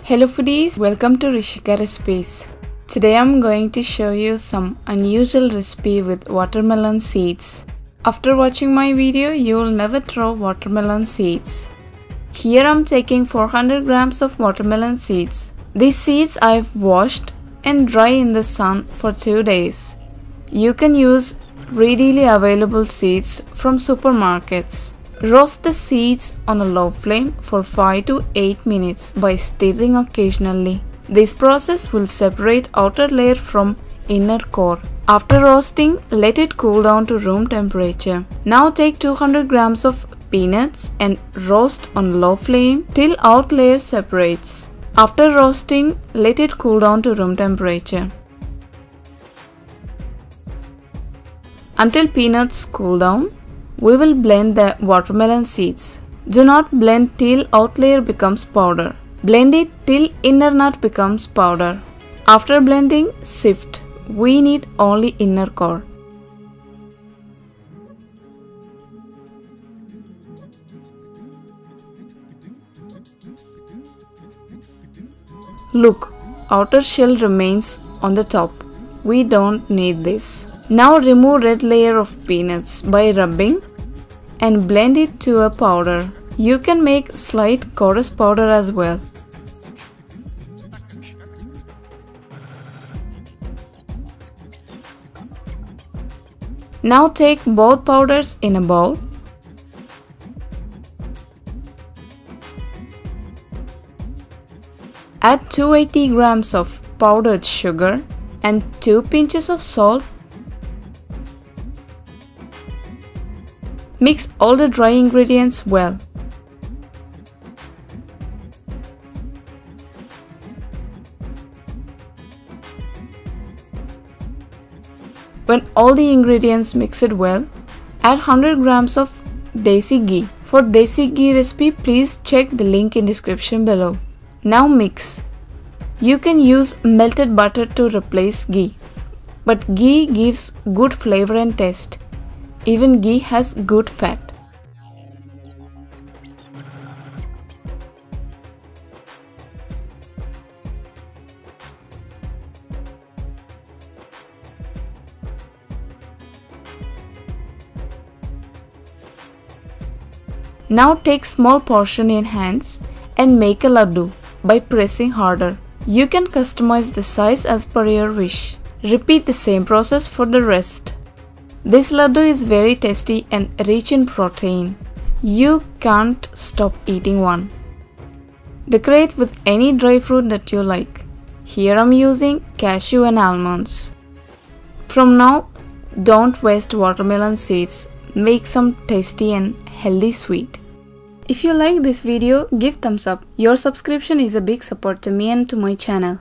Hello foodies, welcome to Rishika recipes. Today I'm going to show you some unusual recipe with watermelon seeds. After watching my video, you will never throw watermelon seeds. Here I'm taking 400 grams of watermelon seeds. These seeds I've washed and dry in the sun for 2 days. You can use readily available seeds from supermarkets. Roast the seeds on a low flame for 5 to 8 minutes by stirring occasionally. This process will separate outer layer from inner core. After roasting, let it cool down to room temperature. Now take 200 grams of peanuts and roast on low flame till out layer separates. After roasting, let it cool down to room temperature. Until peanuts cool down, we will blend the watermelon seeds. Do not blend till out layer becomes powder. Blend it till inner nut becomes powder. After blending, sift. We need only inner core. Look, outer shell remains on the top. We don't need this. Now remove red layer of peanuts by rubbing and blend it to a powder. You can make slight chorus powder as well. Now take both powders in a bowl. Add 280 grams of powdered sugar and 2 pinches of salt. Mix all the dry ingredients well. When all the ingredients mixed well, add 100 grams of desi ghee. For desi ghee recipe, please check the link in description below. Now mix. You can use melted butter to replace ghee, but ghee gives good flavor and taste. Even ghee has good fat. Now take small portion in hands and make a laddu by pressing harder. You can customize the size as per your wish. Repeat the same process for the rest. This laddu is very tasty and rich in protein. You can't stop eating one. Decorate with any dry fruit that you like. Here I'm using cashew and almonds. From now, don't waste watermelon seeds. Make some tasty and healthy sweet. If you like this video, give thumbs up. Your subscription is a big support to me and to my channel.